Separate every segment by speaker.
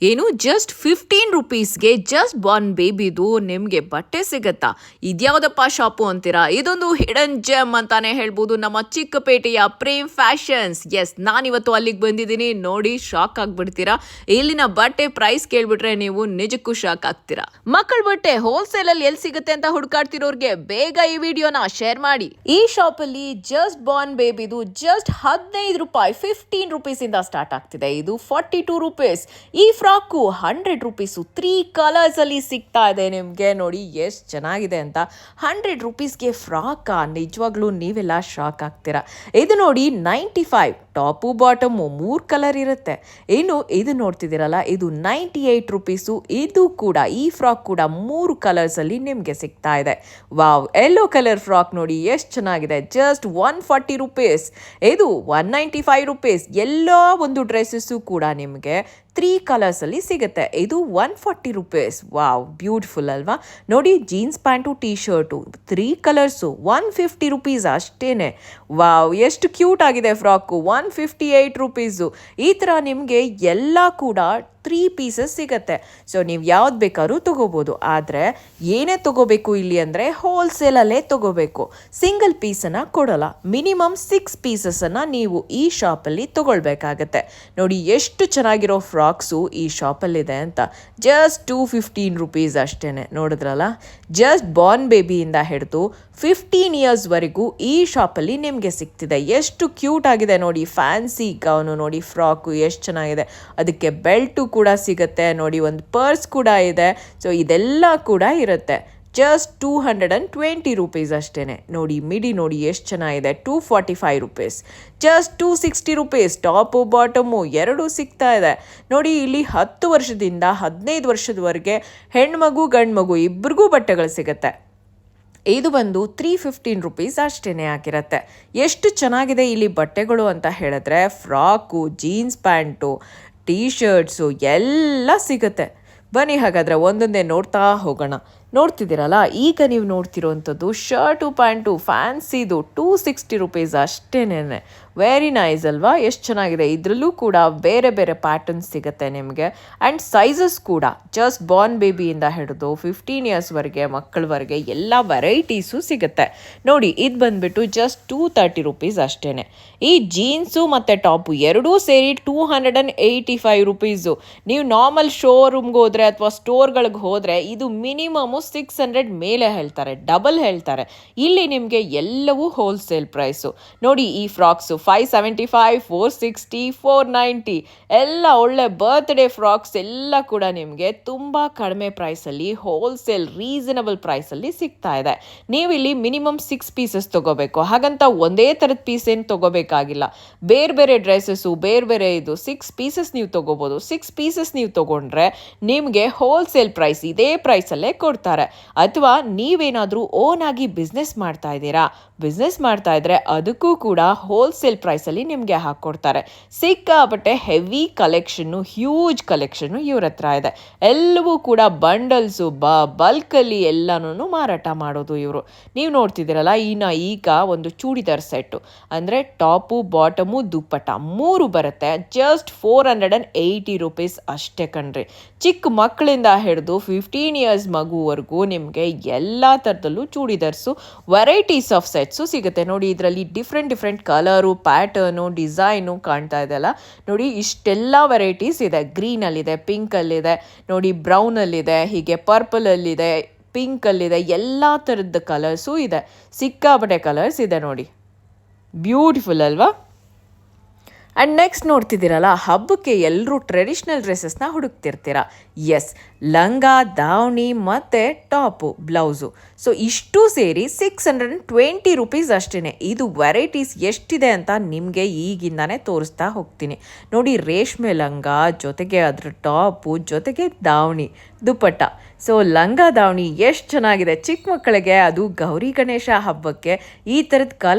Speaker 1: ಏನು just 15 ರುಪೀಸ್ಗೆ just Born ಬೇಬಿದು ನಿಮಗೆ ಬಟ್ಟೆ ಸಿಗತ್ತಾ? ಇದ್ಯಾವುದಪ್ಪ ಶಾಪು ಅಂತೀರಾ? ಇದೊಂದು ಹಿಡನ್ ಜೆಮ್ ಅಂತಾನೆ ಹೇಳ್ಬೋದು ನಮ್ಮ ಚಿಕ್ಕಪೇಟೆಯ ಪ್ರೇಮ್ ಫ್ಯಾಷನ್ಸ್. ಎಸ್, ನಾನಿವತ್ತು ಅಲ್ಲಿಗೆ ಬಂದಿದ್ದೀನಿ. ನೋಡಿ, ಶಾಕ್ ಆಗ್ಬಿಡ್ತೀರಾ. ಇಲ್ಲಿನ ಬಟ್ಟೆ ಪ್ರೈಸ್ ಕೇಳ್ಬಿಟ್ರೆ ನೀವು ನಿಜಕ್ಕೂ ಶಾಕ್ ಆಗ್ತೀರಾ. ಮಕ್ಕಳ ಬಟ್ಟೆ ಹೋಲ್ಸೇಲ್ ಅಲ್ಲಿ ಎಲ್ಲಿ ಸಿಗುತ್ತೆ ಅಂತ ಹುಡುಕಾಡ್ತಿರೋರ್ಗೆ ಬೇಗ ಈ ವಿಡಿಯೋನ ಶೇರ್ ಮಾಡಿ. ಈ ಶಾಪ್ ಅಲ್ಲಿ ಜಸ್ಟ್ ಬಾರ್ನ್ ಬೇಬಿದು ಜಸ್ಟ್ 15 ರೂಪಾಯಿ 15 ರುಪೀಸ್ ಇಂದ ಸ್ಟಾರ್ಟ್ ಆಗ್ತಿದೆ. ಇದು 42 ರುಪೀಸ್. ಈ ಫ್ರಾಕು 100 ರುಪೀಸು 3 ಕಲರ್ಸ್ ಅಲ್ಲಿ ಸಿಗ್ತಾ ಇದೆ ನಿಮ್ಗೆ. ನೋಡಿ ಎಷ್ಟು ಚೆನ್ನಾಗಿದೆ ಅಂತ. 100 ರುಪೀಸ್ಗೆ ಫ್ರಾಕಾ? ನಿಜವಾಗ್ಲೂ ನೀವೆಲ್ಲ ಶಾಕ್ ಆಗ್ತೀರಾ. ಇದು ನೋಡಿ 95, ಟಾಪು ಬಾಟಮು 3 ಕಲರ್ ಇರುತ್ತೆ. ಇನ್ನು ಇದು ನೋಡ್ತಿದ್ದೀರಲ್ಲ, ಇದು 98 ರುಪೀಸು. ಇದು ಕೂಡ, ಈ ಫ್ರಾಕ್ ಕೂಡ 3 ಕಲರ್ಸ್ ಅಲ್ಲಿ ನಿಮ್ಗೆ ಸಿಗ್ತಾ ಇದೆ. ವಾವ್, ಯೆಲ್ಲೋ ಕಲರ್ ಫ್ರಾಕ್ ನೋಡಿ ಎಷ್ಟು ಚೆನ್ನಾಗಿದೆ. Just 140 rupees. ಇದು 195 ರುಪೀಸ್. ಎಲ್ಲ ಒಂದು ಡ್ರೆಸ್ಸಸ್ಸು ಕೂಡ ನಿಮಗೆ 3 ಕಲರ್ಸ್ ಅಲ್ಲಿ ಸಿಗುತ್ತೆ. ಇದು 140 ರುಪೀಸ್. ವಾವ್, ಬ್ಯೂಟಿಫುಲ್ ಅಲ್ವಾ? ನೋಡಿ, jeans pant, T shirt 3 colours 150 rupees ಅಷ್ಟೇನೆ. ವಾವ್, ಎಷ್ಟು ಕ್ಯೂಟ್ ಆಗಿದೆ ಫ್ರಾಕು. 158 ರುಪೀಸು. ಈ ಥರ ನಿಮಗೆ ಎಲ್ಲ ಕೂಡ 3 ಪೀಸಸ್ ಸಿಗುತ್ತೆ. ಸೊ ನೀವು ಯಾವ್ದು ಬೇಕಾದ್ರೂ ತೊಗೋಬೋದು. ಆದರೆ ಏನೇ ತೊಗೋಬೇಕು ಇಲ್ಲಿ ಅಂದರೆ ಹೋಲ್ಸೇಲಲ್ಲೇ ತೊಗೋಬೇಕು. ಸಿಂಗಲ್ ಪೀಸನ್ನು ಕೊಡೋಲ್ಲ. ಮಿನಿಮಮ್ 6 ಪೀಸಸನ್ನು ನೀವು ಈ ಶಾಪಲ್ಲಿ ತೊಗೊಳ್ಬೇಕಾಗತ್ತೆ. ನೋಡಿ ಎಷ್ಟು ಚೆನ್ನಾಗಿರೋ ಫ್ರಾಕ್ಸು ಈ ಶಾಪಲ್ಲಿದೆ ಅಂತ. ಜಸ್ಟ್ 215 ರುಪೀಸ್ ಅಷ್ಟೇ. ನೋಡಿದ್ರಲ್ಲ, ಜಸ್ಟ್ ಬಾರ್ನ್ ಬೇಬಿಯಿಂದ ಹಿಡಿದು 15 ಇಯರ್ಸ್ವರೆಗೂ ಈ ಶಾಪಲ್ಲಿ ನಿಮಗೆ ಸಿಗ್ತಿದೆ. ಎಷ್ಟು ಕ್ಯೂಟ್ ಆಗಿದೆ ನೋಡಿ. ಫ್ಯಾನ್ಸಿ ಗೌನು ನೋಡಿ, ಫ್ರಾಕು ಎಷ್ಟು ಚೆನ್ನಾಗಿದೆ. ಅದಕ್ಕೆ ಬೆಲ್ಟು ಕೂಡ ಸಿಗುತ್ತೆ ನೋಡಿ, ಒಂದು ಪರ್ಸ್ ಕೂಡ ಇದೆ. ಸೊ ಇದೆಲ್ಲ ಕೂಡ ಇರುತ್ತೆ. ಜಸ್ಟ್ 220 ರುಪೀಸ್ ಅಷ್ಟೇ. ನೋಡಿ, ಮಿಡಿ ನೋಡಿ ಎಷ್ಟು ಚೆನ್ನಾಗಿದೆ. 245 rupees. Just 260 rupees. Top bottom 2 ಸಿಗ್ತಾ ಇದೆ. ನೋಡಿ, ಇಲ್ಲಿ 10 ವರ್ಷದಿಂದ 15 ವರ್ಷದವರೆಗೆ ಹೆಣ್ಮಗು ಗಂಡು ಮಗು ಇಬ್ಬರಿಗೂ ಬಟ್ಟೆಗಳು ಸಿಗುತ್ತೆ. ಇದು ಬಂದು 315 ರುಪೀಸ್ ಅಷ್ಟೇ ಆಗಿರುತ್ತೆ. ಎಷ್ಟು ಚೆನ್ನಾಗಿದೆ ಇಲ್ಲಿ ಬಟ್ಟೆಗಳು ಅಂತ ಹೇಳಿದ್ರೆ, frock, jeans pant, tea shirts ಎಲ್ಲ ಸಿಗುತ್ತೆ. ಬನ್ನಿ ಹಾಗಾದರೆ ಒಂದೊಂದೇ ನೋಡ್ತಾ ಹೋಗೋಣ. ನೋಡ್ತಿದ್ದೀರಲ್ಲ, ಈಗ ನೀವು ನೋಡ್ತಿರೋವಂಥದ್ದು ಶರ್ಟು ಪ್ಯಾಂಟು ಫ್ಯಾನ್ಸಿದು 260 ರುಪೀಸ್ ಅಷ್ಟೇನೆ. ವೆರಿ ನೈಸ್ ಅಲ್ವಾ? ಎಷ್ಟು ಚೆನ್ನಾಗಿದೆ. ಇದರಲ್ಲೂ ಕೂಡ ಬೇರೆ ಬೇರೆ ಪ್ಯಾಟರ್ನ್ಸ್ ಸಿಗುತ್ತೆ ನಿಮಗೆ. ಆ್ಯಂಡ್ ಸೈಜಸ್ ಕೂಡ ಜಸ್ಟ್ ಬಾರ್ನ್ ಬೇಬಿಯಿಂದ ಹಿಡಿದು 15 ಇಯರ್ಸ್ವರೆಗೆ ಮಕ್ಕಳವರೆಗೆ ಎಲ್ಲ ವೆರೈಟೀಸು ಸಿಗುತ್ತೆ. ನೋಡಿ, ಇದು ಬಂದುಬಿಟ್ಟು ಜಸ್ಟ್ 230 ರುಪೀಸ್ ಅಷ್ಟೇ. ಈ ಜೀನ್ಸು ಮತ್ತು ಟಾಪು ಎರಡೂ ಸೇರಿ 285 ರುಪೀಸು. ನೀವು ನಾರ್ಮಲ್ ಶೋರೂಮ್ಗೆ ಹೋದರೆ ಅಥವಾ ಸ್ಟೋರ್ಗಳಿಗೆ ಹೋದರೆ ಇದು ಮಿನಿಮಮು 600 ಮೇಲೆ ಹೇಳ್ತಾರೆ, ಡಬಲ್ ಹೇಳ್ತಾರೆ. ಇಲ್ಲಿ ನಿಮಗೆ ಎಲ್ಲವೂ ಹೋಲ್ಸೇಲ್ ಪ್ರೈಸು. ನೋಡಿ, ಈ ಫ್ರಾಕ್ಸು 575, 460, 490 ಎಲ್ಲ ಒಳ್ಳೆ ಬರ್ತ್ಡೇ ಫ್ರಾಕ್ಸ್ ಎಲ್ಲ ಕೂಡ ನಿಮಗೆ ತುಂಬ ಕಡಿಮೆ ಪ್ರೈಸಲ್ಲಿ ಹೋಲ್ಸೇಲ್ ರೀಸನಬಲ್ ಪ್ರೈಸಲ್ಲಿ ಸಿಗ್ತಾ ಇದೆ. ನೀವಿಲ್ಲಿ ಮಿನಿಮಮ್ 6 ಪೀಸಸ್ ತೊಗೋಬೇಕು. ಹಾಗಂತ ಒಂದೇ ಥರದ ಪೀಸ್ ಏನು ತೊಗೋಬೇಕಾಗಿಲ್ಲ. ಬೇರೆ ಬೇರೆ ಡ್ರೆಸ್ಸಸ್ಸು ಬೇರೆ ಬೇರೆ ಇದು 6 ಪೀಸಸ್ ನೀವು ತೊಗೋಬೋದು. 6 ಪೀಸಸ್ ನೀವು ತೊಗೊಂಡ್ರೆ ನಿಮಗೆ ಹೋಲ್ಸೇಲ್ ಪ್ರೈಸ್ ಇದೇ ಪ್ರೈಸಲ್ಲೇ ಕೊಡ್ತಾರೆ. ಅಥವಾ ನೀವೇನಾದರೂ ಓನ್ ಆಗಿ ಬಿಸ್ನೆಸ್ ಮಾಡ್ತಾ ಇದ್ದೀರಾ, ಬಿಸ್ನೆಸ್ ಮಾಡ್ತಾ ಇದ್ರೆ ಅದಕ್ಕೂ ಕೂಡ ಹೋಲ್ಸೇಲ್ ಪ್ರೈಸಲ್ಲಿ ನಿಮಗೆ ಹಾಕ್ಕೊಡ್ತಾರೆ. ಸಿಕ್ಕಾಪಟ್ಟೆ ಹೆವಿ ಕಲೆಕ್ಷನ್ನು, ಹ್ಯೂಜ್ ಕಲೆಕ್ಷನ್ನು ಇವ್ರ ಹತ್ರ ಇದೆ. ಎಲ್ಲವೂ ಕೂಡ ಬಂಡಲ್ಸು ಬಲ್ಕಲ್ಲಿ ಎಲ್ಲನೂ ಮಾರಾಟ ಮಾಡೋದು ಇವರು. ನೀವು ನೋಡ್ತಿದ್ದೀರಲ್ಲ, ಈಗ ಒಂದು ಚೂಡಿದಾರ್ ಸೆಟ್ಟು ಅಂದರೆ ಟಾಪು ಬಾಟಮು ದುಪ್ಪಟ್ಟ 3 ಬರುತ್ತೆ. ಜಸ್ಟ್ 480 ರುಪೀಸ್ ಅಷ್ಟೇ ಕಣ್ರಿ. ಚಿಕ್ಕ ಮಕ್ಕಳಿಂದ ಹಿಡಿದು 15 ಇಯರ್ಸ್ ಮಗುವರೆಗೂ ನಿಮಗೆ ಎಲ್ಲ ಥರದಲ್ಲೂ ಚೂಡಿದಾರ್ಸು ವೆರೈಟೀಸ್ ಆಫ್ ಸೆಟ್ಸು ಸಿಗುತ್ತೆ. ನೋಡಿ, ಇದರಲ್ಲಿ ಡಿಫ್ರೆಂಟ್ ಕಲರು, ಪ್ಯಾಟರ್ನು, ಡಿಸೈನು ಕಾಣ್ತಾ ಇದೆಯಲ್ಲ. ನೋಡಿ, ಇಷ್ಟೆಲ್ಲ ವೆರೈಟೀಸ್ ಇದೆ. ಗ್ರೀನಲ್ಲಿದೆ, ಪಿಂಕಲ್ಲಿದೆ, ನೋಡಿ ಬ್ರೌನಲ್ಲಿದೆ, ಹೀಗೆ ಪರ್ಪಲಲ್ಲಿದೆ, ಪಿಂಕಲ್ಲಿದೆ, ಎಲ್ಲ ಥರದ ಕಲರ್ಸು ಇದೆ. ಸಿಕ್ಕಾಪಟ್ಟೆ ಕಲರ್ಸ್ ಇದೆ ನೋಡಿ. ಬ್ಯೂಟಿಫುಲ್ ಅಲ್ವಾ? ಆ್ಯಂಡ್ ನೆಕ್ಸ್ಟ್ ನೋಡ್ತಿದ್ದೀರಲ್ಲ, ಹಬ್ಬಕ್ಕೆ ಎಲ್ಲರೂ ಟ್ರೆಡಿಷ್ನಲ್ ಡ್ರೆಸ್ಸಸ್ನ ಹುಡುಕ್ತಿರ್ತೀರ. ಎಸ್, ಲಂಗ, ದಾವಣಿ ಮತ್ತು ಟಾಪು, ಬ್ಲೌಸು. ಸೊ ಇಷ್ಟು ಸೇರಿ 620 ರುಪೀಸ್ ಅಷ್ಟೇ. ಇದು ವೆರೈಟೀಸ್ ಎಷ್ಟಿದೆ ಅಂತ ನಿಮಗೆ ಈಗಿಂದಾನೇ ತೋರಿಸ್ತಾ ಹೋಗ್ತೀನಿ. ನೋಡಿ, ರೇಷ್ಮೆ ಲಂಗ ಜೊತೆಗೆ ಅದರ ಟಾಪು ಜೊತೆಗೆ ದಾವಣಿ ದುಪ್ಪಟ್ಟ. ಸೊ ಲಂಗ ದಾವಣಿ ಎಷ್ಟು ಚೆನ್ನಾಗಿದೆ ಚಿಕ್ಕ ಮಕ್ಕಳಿಗೆ, ಅದು ಗೌರಿ ಗಣೇಶ ಹಬ್ಬಕ್ಕೆ ಈ ಥರದ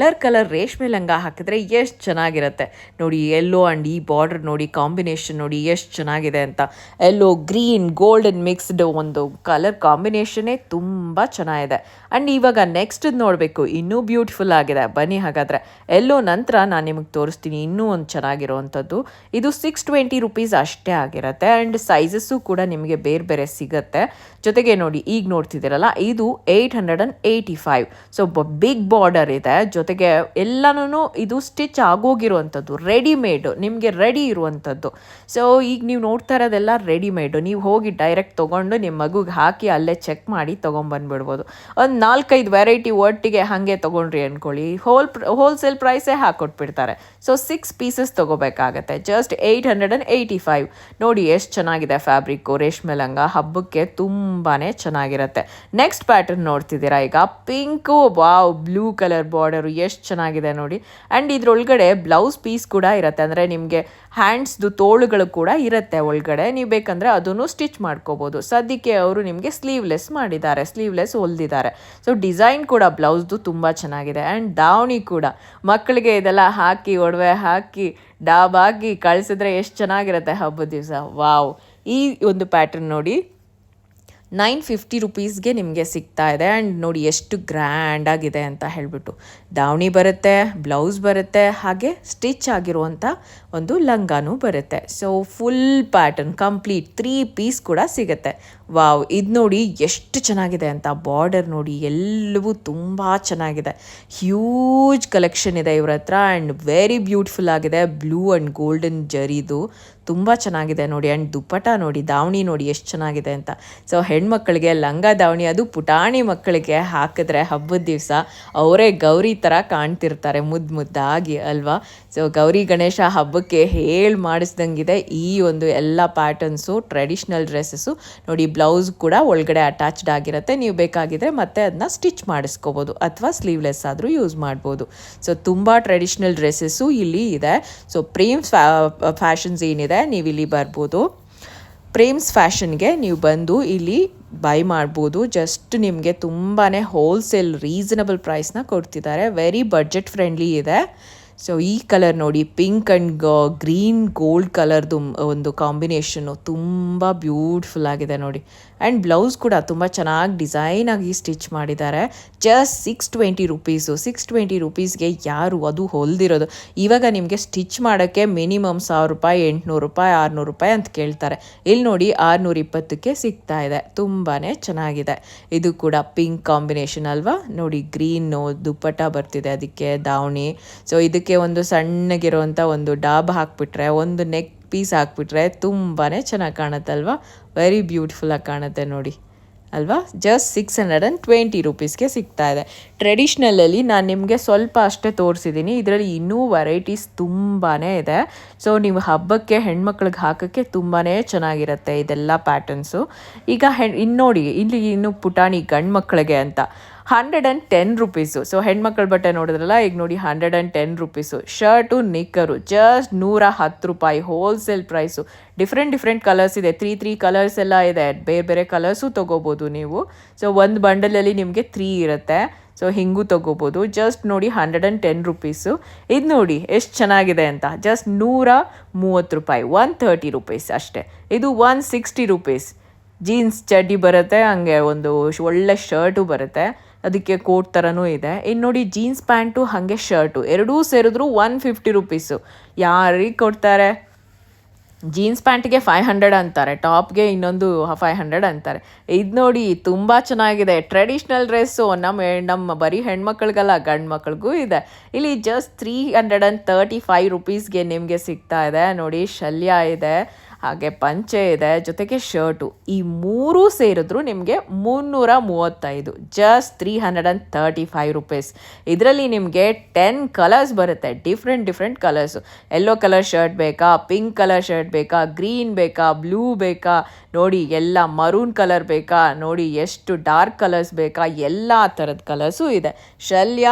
Speaker 1: ಕಲರ್ ರೇಷ್ಮೆ ಲಂಗ ಹಾಕಿದ್ರೆ ಎಷ್ಟು ಚೆನ್ನಾಗಿರುತ್ತೆ ನೋಡಿ. ಎಲ್ಲೋ ಆ್ಯಂಡ್ ಈ ಬಾರ್ಡರ್ ನೋಡಿ, ಕಾಂಬಿನೇಷನ್ ನೋಡಿ ಎಷ್ಟು ಚೆನ್ನಾಗಿದೆ ಅಂತ. ಎಲ್ಲೋ ಗ್ರೀನ್ ಗೋಲ್ಡನ್ ಮಿಕ್ಸ್ಡ್ ಒಂದು ಕಲರ್ ಕಾಂಬಿನೇಷನ್ನೇ ತುಂಬ ಚೆನ್ನಾಗಿದೆ. ಆ್ಯಂಡ್ ಇವಾಗ ನೆಕ್ಸ್ಟ್ ನೋಡಬೇಕು, ಇನ್ನೂ ಬ್ಯೂಟಿಫುಲ್ ಆಗಿದೆ. ಬನ್ನಿ ಹಾಗಾದರೆ ಎಲ್ಲೋ ನಂತರ ನಾನು ನಿಮಗೆ ತೋರಿಸ್ತೀನಿ ಇನ್ನೂ ಒಂದು ಚೆನ್ನಾಗಿರೋವಂಥದ್ದು. ಇದು 620 ರುಪೀಸ್ ಅಷ್ಟೇ ಆಗಿರುತ್ತೆ. ಆ್ಯಂಡ್ ಸೈಜಸ್ಸು ಕೂಡ ನಿಮಗೆ ಬೇರೆ ಬೇರೆ ಸಿಗುತ್ತೆ. ಜೊತೆಗೆ ನೋಡಿ ಈಗ ನೋಡ್ತಿದ್ದೀರಲ್ಲ, ಇದು 885. ಸೊ ಬಿಗ್ ಬಾರ್ಡರ್ ಇದೆ. ಜೊತೆಗೆ ಎಲ್ಲನೂ ಇದು ಸ್ಟಿಚ್ ಆಗೋಗಿರುವಂಥದ್ದು, ರೆಡಿಮೇಡು, ನಿಮಗೆ ರೆಡಿ ಇರುವಂಥದ್ದು. ಸೊ ಈಗ ನೀವು ನೋಡ್ತಾ ಇರೋದೆಲ್ಲ ರೆಡಿಮೇಡು. ನೀವು ಹೋಗಿ ಡೈರೆಕ್ಟ್ ತೊಗೊಂಡು ನಿಮ್ಮ ಮಗುಗೆ ಹಾಕಿ ಅಲ್ಲೇ ಚೆಕ್ ಮಾಡಿ ತೊಗೊಂಬಂದ್ಬಿಡ್ಬೋದು. ಒಂದು 4-5 ವೆರೈಟಿ ಒಟ್ಟಿಗೆ ಹಾಗೆ ತೊಗೊಂಡ್ರಿ ಅಂದ್ಕೊಳ್ಳಿ, ಹೋಲ್ಸೇಲ್ ಪ್ರೈಸೇ ಹಾಕ್ಕೊಟ್ಬಿಡ್ತಾರೆ. ಸೊ 6 ಪೀಸಸ್ ತೊಗೋಬೇಕಾಗತ್ತೆ. ಜಸ್ಟ್ 885. ನೋಡಿ ಎಷ್ಟು ಚೆನ್ನಾಗಿದೆ ಫ್ಯಾಬ್ರಿಕ್ಕು. ರೇಷ್ಮೆ ಲಂಗ ಹಬ್ಬಕ್ಕೆ ತುಂಬಾ ಚೆನ್ನಾಗಿರುತ್ತೆ. ನೆಕ್ಸ್ಟ್ ಪ್ಯಾಟರ್ನ್ ನೋಡ್ತಿದ್ದೀರಾ ಈಗ, pink. Wow, blue colour border ಎಷ್ಟು ಚೆನ್ನಾಗಿದೆ ನೋಡಿ. ಆ್ಯಂಡ್ ಇದ್ರೊಳಗಡೆ ಬ್ಲೌಸ್ ಪೀಸ್ ಕೂಡ ಇರುತ್ತೆ. ಅಂದರೆ ನಿಮಗೆ ಹ್ಯಾಂಡ್ಸ್ದು ತೋಳುಗಳು ಕೂಡ ಇರುತ್ತೆ ಒಳಗಡೆ. ನೀವು ಬೇಕಂದರೆ ಅದನ್ನು ಸ್ಟಿಚ್ ಮಾಡ್ಕೋಬೋದು. ಸದ್ಯಕ್ಕೆ ಅವರು ನಿಮಗೆ ಸ್ಲೀವ್ಲೆಸ್ ಮಾಡಿದ್ದಾರೆ, ಸ್ಲೀವ್ಲೆಸ್ ಹೊಲ್ದಿದ್ದಾರೆ. ಸೊ ಡಿಸೈನ್ ಕೂಡ ಬ್ಲೌಸ್ದು ತುಂಬ ಚೆನ್ನಾಗಿದೆ. ಆ್ಯಂಡ್ ದಾವಣಿ ಕೂಡ ಮಕ್ಕಳಿಗೆ ಇದೆಲ್ಲ ಹಾಕಿ, ಒಡವೆ ಹಾಕಿ, ಡಾಬಾಗಿ ಕಳಿಸಿದ್ರೆ ಎಷ್ಟು ಚೆನ್ನಾಗಿರುತ್ತೆ ಹಬ್ಬದ ದಿವಸ. ವಾವ್, ಈ ಒಂದು ಪ್ಯಾಟರ್ನ್ ನೋಡಿ 950 ರುಪೀಸ್ಗೆ ನಿಮಗೆ ಸಿಗ್ತಾ ಇದೆ. ಆ್ಯಂಡ್ ನೋಡಿ ಎಷ್ಟು ಗ್ರ್ಯಾಂಡಾಗಿದೆ ಅಂತ ಹೇಳಿಬಿಟ್ಟು. ದಾವಣಿ ಬರುತ್ತೆ, ಬ್ಲೌಸ್ ಬರುತ್ತೆ, ಹಾಗೆ ಸ್ಟಿಚ್ ಆಗಿರುವಂಥ ಒಂದು ಲಂಗಾನೂ ಬರುತ್ತೆ. So full pattern complete 3 piece ಕೂಡ ಸಿಗುತ್ತೆ. ವಾವ್, ಇದು ನೋಡಿ ಎಷ್ಟು ಚೆನ್ನಾಗಿದೆ ಅಂತ. ಬಾರ್ಡರ್ ನೋಡಿ, ಎಲ್ಲವೂ ತುಂಬ ಚೆನ್ನಾಗಿದೆ. ಹ್ಯೂಜ್ ಕಲೆಕ್ಷನ್ ಇದೆ ಇವ್ರ ಹತ್ರ. ಆ್ಯಂಡ್ ವೆರಿ ಬ್ಯೂಟಿಫುಲ್ ಆಗಿದೆ. ಬ್ಲೂ ಆ್ಯಂಡ್ ಗೋಲ್ಡನ್ ಜರಿದು ತುಂಬ ಚೆನ್ನಾಗಿದೆ ನೋಡಿ. ಆ್ಯಂಡ್ ದುಪ್ಪಟ ನೋಡಿ, ದಾವಣಿ ನೋಡಿ ಎಷ್ಟು ಚೆನ್ನಾಗಿದೆ ಅಂತ. ಸೊ ಹೆಣ್ಮಕ್ಳಿಗೆ ಲಂಗ ದಾವಣಿ, ಅದು ಪುಟಾಣಿ ಮಕ್ಕಳಿಗೆ ಹಾಕಿದ್ರೆ ಹಬ್ಬದ ದಿವಸ ಅವರೇ ಗೌರಿ ಥರ ಕಾಣ್ತಿರ್ತಾರೆ, ಮುದ್ದಾಗಿ ಅಲ್ವಾ. ಸೊ ಗೌರಿ ಗಣೇಶ ಹಬ್ಬಕ್ಕೆ ಹೇಳಿ ಮಾಡಿಸ್ದಂಗಿದೆ ಈ ಒಂದು ಎಲ್ಲ ಪ್ಯಾಟರ್ನ್ಸು, ಟ್ರೆಡಿಷ್ನಲ್ ಡ್ರೆಸ್ಸಸ್ಸು ನೋಡಿ. ಬ್ಲೌಸ್ ಕೂಡ ಒಳಗಡೆ ಅಟ್ಯಾಚ್ಡ್ ಆಗಿರುತ್ತೆ. ನೀವು ಬೇಕಾಗಿದ್ರೆ ಮತ್ತೆ ಅದನ್ನ ಸ್ಟಿಚ್ ಮಾಡಿಸ್ಕೋಬೋದು ಅಥವಾ ಸ್ಲೀವ್ಲೆಸ್ ಆದರೂ ಯೂಸ್ ಮಾಡ್ಬೋದು. ಸೊ ತುಂಬ ಟ್ರೆಡಿಷ್ನಲ್ ಡ್ರೆಸ್ಸಸ್ಸು ಇಲ್ಲಿ ಇದೆ. ಸೊ ಪ್ರೇಮ್ಸ್ ಫ್ಯಾಷನ್ಸ್ ಏನಿದೆ, ನೀವು ಇಲ್ಲಿ ಬರ್ಬೋದು. ಪ್ರೇಮ್ಸ್ ಫ್ಯಾಷನ್ಗೆ ನೀವು ಬಂದು ಇಲ್ಲಿ ಬೈ ಮಾಡ್ಬೋದು. ಜಸ್ಟ್ ನಿಮಗೆ ತುಂಬಾ ಹೋಲ್ಸೇಲ್ ರೀಸನಬಲ್ ಪ್ರೈಸ್ನ ಕೊಡ್ತಿದ್ದಾರೆ. ವೆರಿ ಬಡ್ಜೆಟ್ ಫ್ರೆಂಡ್ಲಿ ಇದೆ. ಸೊ ಈ ಕಲರ್ ನೋಡಿ, ಪಿಂಕ್ ಆ್ಯಂಡ್ ಗ್ರೀನ್ ಗೋಲ್ಡ್ ಕಲರ್ದು ಒಂದು ಕಾಂಬಿನೇಷನ್ನು ತುಂಬ ಬ್ಯೂಟಿಫುಲ್ ಆಗಿದೆ ನೋಡಿ. ಆ್ಯಂಡ್ ಬ್ಲೌಸ್ ಕೂಡ ತುಂಬ ಚೆನ್ನಾಗಿ ಡಿಸೈನ್ ಆಗಿ ಸ್ಟಿಚ್ ಮಾಡಿದ್ದಾರೆ. Just 620 rupees. 620 ರುಪೀಸ್ಗೆ ಯಾರು ಅದು ಹೊಲ್ದಿರೋದು? ಇವಾಗ ನಿಮಗೆ ಸ್ಟಿಚ್ ಮಾಡೋಕ್ಕೆ ಮಿನಿಮಮ್ 1000 ರೂಪಾಯಿ, 800 ರೂಪಾಯಿ, 600 ರೂಪಾಯಿ ಅಂತ ಕೇಳ್ತಾರೆ. ಇಲ್ಲಿ ನೋಡಿ 620ಕ್ಕೆ ಸಿಗ್ತಾ ಇದೆ. ತುಂಬಾ ಚೆನ್ನಾಗಿದೆ. ಇದು ಕೂಡ ಪಿಂಕ್ ಕಾಂಬಿನೇಷನ್ ಅಲ್ವಾ ನೋಡಿ. ಗ್ರೀನು ದುಪ್ಪಟ್ಟ ಬರ್ತಿದೆ, ಅದಕ್ಕೆ ದಾವಣಿ. ಸೊ ಇದಕ್ಕೆ ಒಂದು ಸಣ್ಣಗಿರುವಂಥ ಒಂದು ಡಾಬ್ ಹಾಕ್ಬಿಟ್ರೆ, ಒಂದು ನೆಕ್ ಪೀಸ್ ಹಾಕ್ಬಿಟ್ರೆ ತುಂಬಾ ಚೆನ್ನಾಗಿ ಕಾಣುತ್ತಲ್ವಾ. ವೆರಿ ಬ್ಯೂಟಿಫುಲ್ಲಾಗಿ ಕಾಣುತ್ತೆ ನೋಡಿ ಅಲ್ವಾ. ಜಸ್ಟ್ 620 ರುಪೀಸ್ಗೆ ಸಿಗ್ತಾ ಇದೆ. ಟ್ರೆಡಿಷ್ನಲಲ್ಲಿ ನಾನು ನಿಮಗೆ ಸ್ವಲ್ಪ ಅಷ್ಟೇ ತೋರಿಸಿದ್ದೀನಿ. ಇದರಲ್ಲಿ ಇನ್ನೂ ವೆರೈಟೀಸ್ ತುಂಬಾ ಇದೆ. ಸೊ ನೀವು ಹಬ್ಬಕ್ಕೆ ಹೆಣ್ಮಕ್ಳಿಗೆ ಹಾಕೋಕ್ಕೆ ತುಂಬಾ ಚೆನ್ನಾಗಿರುತ್ತೆ ಇದೆಲ್ಲ ಪ್ಯಾಟರ್ನ್ಸು. ಈಗ ಇನ್ನು ನೋಡಿ, ಇಲ್ಲಿ ಇನ್ನು ಪುಟಾಣಿ ಗಂಡು ಮಕ್ಕಳಿಗೆ ಅಂತ 110 ರುಪೀಸು. ಸೊ ಹೆಣ್ಮಕ್ಳ ಬಟ್ಟೆ ನೋಡಿದ್ರಲ್ಲ, ಈಗ ನೋಡಿ 110 ರುಪೀಸು. ಶರ್ಟು ನಿಕ್ಕರು ಜಸ್ಟ್ 110 ರೂಪಾಯಿ ಹೋಲ್ಸೇಲ್ ಪ್ರೈಸು. ಡಿಫ್ರೆಂಟ್ ಕಲರ್ಸ್ ಇದೆ, 3 ಕಲರ್ಸ್ ಎಲ್ಲ ಇದೆ. ಬೇರೆ ಬೇರೆ ಕಲರ್ಸು ತೊಗೋಬೋದು ನೀವು. ಸೊ ಒಂದು ಬಂಡಲಲ್ಲಿ ನಿಮಗೆ 3 ಇರುತ್ತೆ. ಸೊ ಹಿಂಗೂ ತೊಗೋಬೋದು. ಜಸ್ಟ್ ನೋಡಿ 110 ರುಪೀಸು. ಇದು ನೋಡಿ ಎಷ್ಟು ಚೆನ್ನಾಗಿದೆ ಅಂತ. ಜಸ್ಟ್ 130 ರೂಪಾಯಿ, 130 ರುಪೀಸ್ ಅಷ್ಟೇ. ಇದು 160 ರುಪೀಸ್. ಜೀನ್ಸ್ ಚಡ್ಡಿ ಬರುತ್ತೆ, ಹಂಗೆ ಒಂದು ಒಳ್ಳೆ ಶರ್ಟು ಬರುತ್ತೆ, ಅದಕ್ಕೆ ಕೋಟ್ ಥರನೂ ಇದೆ. ಇನ್ನು ನೋಡಿ ಜೀನ್ಸ್ ಪ್ಯಾಂಟು ಹಾಗೆ ಶರ್ಟು ಎರಡೂ ಸೇರಿದ್ರು 150 ರುಪೀಸು. ಯಾರಿಗೆ ಕೊಡ್ತಾರೆ? ಜೀನ್ಸ್ ಪ್ಯಾಂಟಿಗೆ 500 ಅಂತಾರೆ, ಟಾಪ್ಗೆ ಇನ್ನೊಂದು 500 ಅಂತಾರೆ. ಇದು ನೋಡಿ ತುಂಬ ಚೆನ್ನಾಗಿದೆ. ಟ್ರೆಡಿಷ್ನಲ್ ಡ್ರೆಸ್ಸು ನಮ್ಮ ಬರೀ ಹೆಣ್ಮಕ್ಳಿಗಲ್ಲ, ಗಂಡು ಮಕ್ಳಿಗೂ ಇದೆ. ಇಲ್ಲಿ ಜಸ್ಟ್ 335 ರುಪೀಸ್ಗೆ ನಿಮಗೆ ಸಿಗ್ತಾ ಇದೆ ನೋಡಿ. ಶಲ್ಯ ಇದೆ, ಹಾಗೆ ಪಂಚೆ ಇದೆ, ಜೊತೆಗೆ ಶರ್ಟು. ಈ 3 ಸೇರಿದ್ರು ನಿಮಗೆ 335. Just 335 rupees. ಇದರಲ್ಲಿ ನಿಮಗೆ 10 ಕಲರ್ಸ್ ಬರುತ್ತೆ, different colours. Yellow colour shirt ಬೇಕಾ, ಪಿಂಕ್ ಕಲರ್ ಶರ್ಟ್ ಬೇಕಾ, ಗ್ರೀನ್ ಬೇಕಾ, ಬ್ಲೂ ಬೇಕಾ ನೋಡಿ, ಎಲ್ಲ ಮರೂನ್ ಕಲರ್ ಬೇಕಾ ನೋಡಿ, ಎಷ್ಟು ಡಾರ್ಕ್ ಕಲರ್ಸ್ ಬೇಕಾ, ಎಲ್ಲ ಥರದ ಕಲರ್ಸು ಇದೆ. ಶಲ್ಯ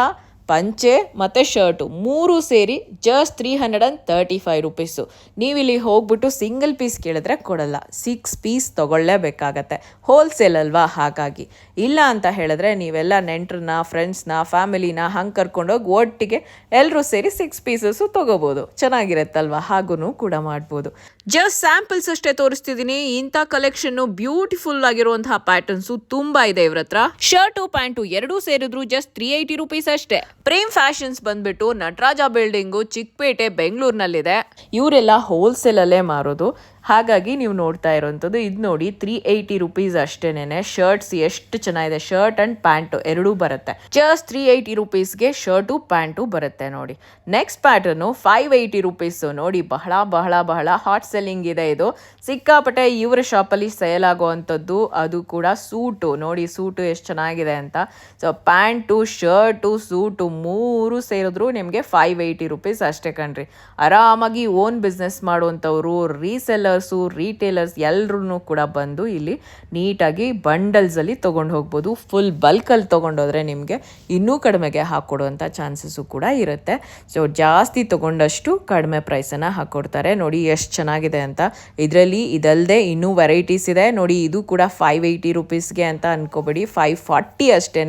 Speaker 1: ಪಂಚೆ ಮತ್ತು ಶರ್ಟು ಮೂರು ಸೇರಿ ಜಸ್ಟ್ 335 ರುಪೀಸು. ನೀವಿಲ್ಲಿ ಹೋಗ್ಬಿಟ್ಟು ಸಿಂಗಲ್ ಪೀಸ್ ಕೇಳಿದ್ರೆ ಕೊಡಲ್ಲ, 6 ಪೀಸ್ ತೊಗೊಳ್ಳೇಬೇಕಾಗತ್ತೆ. ಹೋಲ್ಸೇಲ್ ಅಲ್ವಾ, ಹಾಗಾಗಿ. ಇಲ್ಲ ಅಂತ ಹೇಳಿದ್ರೆ ನೀವೆಲ್ಲ ನೆಂಟ್ರನ್ನ, ಫ್ರೆಂಡ್ಸ್ನ, ಫ್ಯಾಮಿಲಿನ ಹಂಗೆ ಕರ್ಕೊಂಡೋಗಿ ಒಟ್ಟಿಗೆ ಎಲ್ಲರೂ ಸೇರಿ 6 ಪೀಸಸ್ಸು ತೊಗೋಬೋದು. ಚೆನ್ನಾಗಿರುತ್ತಲ್ವ, ಹಾಗೂ ಕೂಡ ಮಾಡ್ಬೋದು. ಜಸ್ಟ್ ಸ್ಯಾಂಪಲ್ಸ್ ಅಷ್ಟೇ ತೋರಿಸ್ತಿದ್ದೀನಿ. ಇಂಥ ಕಲೆಕ್ಷನ್ನು ಬ್ಯೂಟಿಫುಲ್ ಆಗಿರುವಂತಹ ಪ್ಯಾಟರ್ನ್ಸು ತುಂಬ ಇದೆ ಇವ್ರ ಹತ್ರ. ಶರ್ಟು ಪ್ಯಾಂಟು ಎರಡೂ ಸೇರಿದ್ರು ಜಸ್ಟ್ 380 ರುಪೀಸ್ ಅಷ್ಟೇ. ಪ್ರೇಮ್ ಫ್ಯಾಷನ್ಸ್ ಬಂದ್ಬಿಟ್ಟು ನಟರಾಜ ಬಿಲ್ಡಿಂಗು, ಚಿಕ್ಕಪೇಟೆ, ಬೆಂಗಳೂರಿನಲ್ಲಿದೆ. ಇವರೆಲ್ಲ ಹೋಲ್ಸೇಲ್ ಅಲ್ಲೇ ಮಾರೋದು. ಹಾಗಾಗಿ ನೀವು ನೋಡ್ತಾ ಇರೋವಂಥದ್ದು ಇದು ನೋಡಿ, 380 ರುಪೀಸ್ ಅಷ್ಟೇನೆ. ಶರ್ಟ್ಸ್ ಎಷ್ಟು ಚೆನ್ನಾಗಿದೆ, ಶರ್ಟ್ ಅಂಡ್ ಪ್ಯಾಂಟು ಎರಡೂ ಬರುತ್ತೆ. ಜಸ್ಟ್ 380 ರುಪೀಸ್ಗೆ ಶರ್ಟು ಪ್ಯಾಂಟು ಬರುತ್ತೆ ನೋಡಿ. ನೆಕ್ಸ್ಟ್ ಪ್ಯಾಟರ್ನು 580 ರುಪೀಸು ನೋಡಿ. ಬಹಳ ಬಹಳ ಬಹಳ ಹಾಟ್ ಸೆಲ್ಲಿಂಗ್ ಇದೆ ಇದು. ಸಿಕ್ಕಾಪಟ್ಟೆ ಇವರ ಶಾಪಲ್ಲಿ ಸೇಲ್ ಆಗುವಂಥದ್ದು. ಅದು ಕೂಡ ಸೂಟು ನೋಡಿ, ಸೂಟು ಎಷ್ಟು ಚೆನ್ನಾಗಿದೆ ಅಂತ. ಸೊ ಪ್ಯಾಂಟು, ಶರ್ಟು, ಸೂಟು ಮೂರು ಸೇರಿದ್ರು ನಿಮಗೆ 580 ರುಪೀಸ್ ಅಷ್ಟೇ ಕಣ್ರಿ. ಆರಾಮಾಗಿ ಓನ್ ಬಿಸ್ನೆಸ್ ಮಾಡುವಂಥವ್ರು, ರೀಸೆಲ್ಲರ್ಸು, ರೀಟೇಲರ್ಸ್ ಎಲ್ಲರೂ ಕೂಡ ಬಂದು ಇಲ್ಲಿ ನೀಟಾಗಿ ಬಂಡಲ್ಸಲ್ಲಿ ತೊಗೊಂಡು ಹೋಗ್ಬೋದು. ಫುಲ್ ಬಲ್ಕಲ್ಲಿ ತೊಗೊಂಡೋದ್ರೆ ನಿಮಗೆ ಇನ್ನೂ ಕಡಿಮೆಗೆ ಹಾಕ್ಕೊಡುವಂಥ ಚಾನ್ಸಸ್ಸು ಕೂಡ ಇರುತ್ತೆ. ಸೊ ಜಾಸ್ತಿ ತೊಗೊಂಡಷ್ಟು ಕಡಿಮೆ ಪ್ರೈಸನ್ನು ಹಾಕ್ಕೊಡ್ತಾರೆ ನೋಡಿ. ಎಷ್ಟು ಚೆನ್ನಾಗಿದೆ ಅಂತ. ಇದರಲ್ಲಿ ಇದಲ್ಲದೆ ಇನ್ನೂ ವೆರೈಟೀಸ್ ಇದೆ ನೋಡಿ. ಇದು ಕೂಡ 580 ರುಪೀಸ್ಗೆ ಅಂತ ಅನ್ಕೋಬೇಡಿ, 540 ಅಷ್ಟೇ.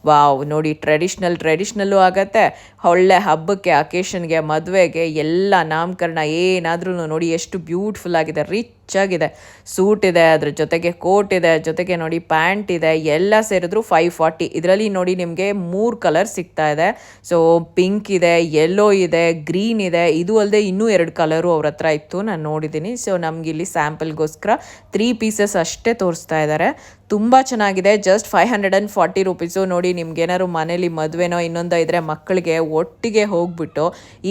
Speaker 1: ವಾವ್ ನೋಡಿ, ಟ್ರೆಡಿಷ್ನಲ್ಲು ಆಗುತ್ತೆ. ಒಳ್ಳೆ ಹಬ್ಬಕ್ಕೆ, ಅಕೇಶನ್ಗೆ, ಮದುವೆಗೆ, ಎಲ್ಲ ನಾಮಕರಣ ಏನಾದ್ರೂ ನೋಡಿ ಎಷ್ಟು ಬ್ಯೂಟಿಫುಲ್ ಆಗಿದೆ, ರಿಚ್ ಆಗಿದೆ. ಸೂಟ್ ಇದೆ, ಅದ್ರ ಜೊತೆಗೆ ಕೋಟ್ ಇದೆ, ಜೊತೆಗೆ ನೋಡಿ ಪ್ಯಾಂಟ್ ಇದೆ, ಎಲ್ಲ ಸೇರಿದ್ರು 540. ಇದರಲ್ಲಿ ನೋಡಿ ನಿಮಗೆ 3 ಕಲರ್ ಸಿಗ್ತಾ ಇದೆ. ಸೊ ಪಿಂಕ್ ಇದೆ, ಯೆಲ್ಲೋ ಇದೆ, ಗ್ರೀನ್ ಇದೆ. ಇದು ಅಲ್ಲದೆ ಇನ್ನೂ 2 ಕಲರು ಅವ್ರ ಹತ್ರ ಇತ್ತು, ನಾನು ನೋಡಿದ್ದೀನಿ. ಸೊ ನಮಗಿಲ್ಲಿ ಸ್ಯಾಂಪಲ್ಗೋಸ್ಕರ 3 ಪೀಸಸ್ ಅಷ್ಟೇ ತೋರಿಸ್ತಾ ಇದ್ದಾರೆ. ತುಂಬ ಚೆನ್ನಾಗಿದೆ. ಜಸ್ಟ್ 540 ರುಪೀಸು ನೋಡಿ. ನಿಮ್ಗೇನಾದ್ರು ಮನೇಲಿ ಮದುವೆನೋ ಇನ್ನೊಂದೋ ಇದ್ದರೆ ಮಕ್ಕಳಿಗೆ ಒಟ್ಟಿಗೆ ಹೋಗ್ಬಿಟ್ಟು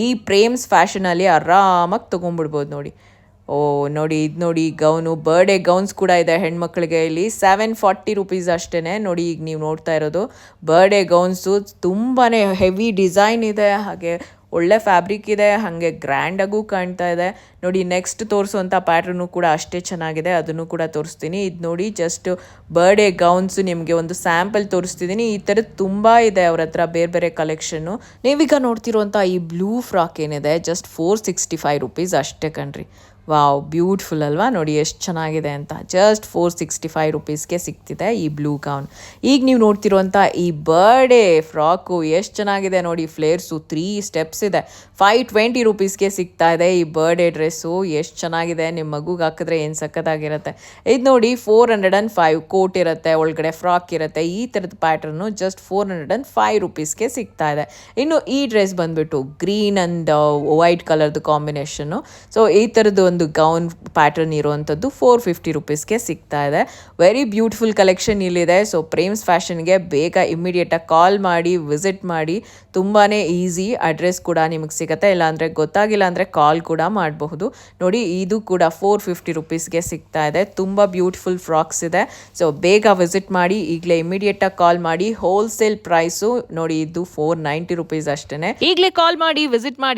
Speaker 1: ಈ ಪ್ರೇಮ್ಸ್ ಫ್ಯಾಷನಲ್ಲಿ ಆರಾಮಾಗಿ ತೊಗೊಂಡ್ಬಿಡ್ಬೋದು ನೋಡಿ. ಓ ನೋಡಿ, ಇದು ನೋಡಿ ಗೌನು, ಬರ್ಡೇ ಗೌನ್ಸ್ ಕೂಡ ಇದೆ ಹೆಣ್ಮಕ್ಳಿಗೆ. ಇಲ್ಲಿ 740 ರುಪೀಸ್ ಅಷ್ಟೇ ನೋಡಿ. ಈಗ ನೀವು ನೋಡ್ತಾ ಇರೋದು ಬರ್ಡೇ ಗೌನ್ಸು. ತುಂಬಾ ಹೆವಿ ಡಿಸೈನ್ ಇದೆ, ಹಾಗೆ ಒಳ್ಳೆ ಫ್ಯಾಬ್ರಿಕ್ ಇದೆ, ಹಾಗೆ ಗ್ರ್ಯಾಂಡಾಗೂ ಕಾಣ್ತಾ ಇದೆ ನೋಡಿ. ನೆಕ್ಸ್ಟ್ ತೋರಿಸುವಂಥ ಪ್ಯಾಟ್ರನ್ನು ಕೂಡ ಅಷ್ಟೇ ಚೆನ್ನಾಗಿದೆ, ಅದನ್ನು ಕೂಡ ತೋರಿಸ್ತೀನಿ. ಇದು ನೋಡಿ, ಜಸ್ಟ್ ಬರ್ಡೇ ಗೌನ್ಸು ನಿಮಗೆ ಒಂದು ಸ್ಯಾಂಪಲ್ ತೋರಿಸ್ತಿದ್ದೀನಿ. ಈ ಥರದ್ದು ತುಂಬ ಇದೆ ಅವ್ರ ಹತ್ರ ಬೇರೆ ಬೇರೆ ಕಲೆಕ್ಷನ್ನು. ನೀವೀಗ ನೋಡ್ತಿರುವಂಥ ಈ ಬ್ಲೂ ಫ್ರಾಕ್ ಏನಿದೆ ಜಸ್ಟ್ 465 ರುಪೀಸ್ ಅಷ್ಟೇ ಕಣ್ರಿ. ವಾವ್, ಬ್ಯೂಟಿಫುಲ್ ಅಲ್ವಾ ನೋಡಿ, ಎಷ್ಟು ಚೆನ್ನಾಗಿದೆ ಅಂತ. ಜಸ್ಟ್ 465 ರುಪೀಸ್ಗೆ ಸಿಗ್ತಿದೆ ಈ ಬ್ಲೂ ಗೌನ್. ಈಗ ನೀವು ನೋಡ್ತಿರುವಂಥ ಈ ಬರ್ಡೇ ಫ್ರಾಕು ಎಷ್ಟು ಚೆನ್ನಾಗಿದೆ ನೋಡಿ. ಫ್ಲೇರ್ಸು 3 ಸ್ಟೆಪ್ಸ್ ಇದೆ. 520 ರುಪೀಸ್ಗೆ ಸಿಗ್ತಾ ಇದೆ ಈ ಬರ್ಡೇ ಡ್ರೆಸ್ಸು. ಎಷ್ಟು ಚೆನ್ನಾಗಿದೆ, ನಿಮ್ಮ ಮಗುಗೆ ಹಾಕಿದ್ರೆ ಏನು ಸಕ್ಕತ್ತಾಗಿರುತ್ತೆ. ಇದು ನೋಡಿ 405 ಕೋಟ್ ಇರುತ್ತೆ, ಒಳಗಡೆ ಫ್ರಾಕ್ ಇರುತ್ತೆ. ಈ ಥರದ ಪ್ಯಾಟರ್ನು ಜಸ್ಟ್ 405 ರುಪೀಸ್ಗೆ ಸಿಗ್ತಾ ಇದೆ. ಇನ್ನು ಈ ಡ್ರೆಸ್ ಬಂದ್ಬಿಟ್ಟು ಗ್ರೀನ್ ಆ್ಯಂಡ್ ವೈಟ್ ಕಲರ್ದು ಕಾಂಬಿನೇಷನ್ನು. ಸೊ ಈ ಥರದ್ದು ಒಂದು ಗೌನ್ ಪ್ಯಾಟರ್ನ್ ಇರುವಂಥದ್ದು 450 ರುಪೀಸ್ಗೆ ಸಿಗ್ತಾ ಇದೆ. ವೆರಿ ಬ್ಯೂಟಿಫುಲ್ ಕಲೆಕ್ಷನ್ ಇಲ್ಲಿದೆ. ಸೊ ಪ್ರೇಮ್ಸ್ ಫ್ಯಾಷನ್ಗೆ ಬೇಗ ಇಮ್ಮಿಡಿಯೇಟಾಗಿ ಕಾಲ್ ಮಾಡಿ, ವಿಸಿಟ್ ಮಾಡಿ. ತುಂಬಾ ಈಸಿ, ಅಡ್ರೆಸ್ ಕೂಡ ನಿಮಗೆ ಸಿಗುತ್ತೆ. ಇಲ್ಲಾಂದರೆ ಗೊತ್ತಾಗಿಲ್ಲ ಅಂದರೆ ಕಾಲ್ ಕೂಡ ಮಾಡಬಹುದು ನೋಡಿ. ಇದು ಕೂಡ 450 ರುಪೀಸ್ಗೆ ಸಿಗ್ತಾ ಇದೆ. ತುಂಬ ಬ್ಯೂಟಿಫುಲ್ ಫ್ರಾಕ್ಸ್ ಇದೆ. ಸೊ ಬೇಗ ವಿಸಿಟ್ ಮಾಡಿ, ಈಗಲೇ ಇಮಿಡಿಯೇಟಾಗಿ ಕಾಲ್ ಮಾಡಿ. ಹೋಲ್ಸೇಲ್ ಪ್ರೈಸು ನೋಡಿ, ಇದು 490 ರುಪೀಸ್ ಅಷ್ಟೇ. ಈಗಲೇ ಕಾಲ್ ಮಾಡಿ, ವಿಸಿಟ್ ಮಾಡಿ.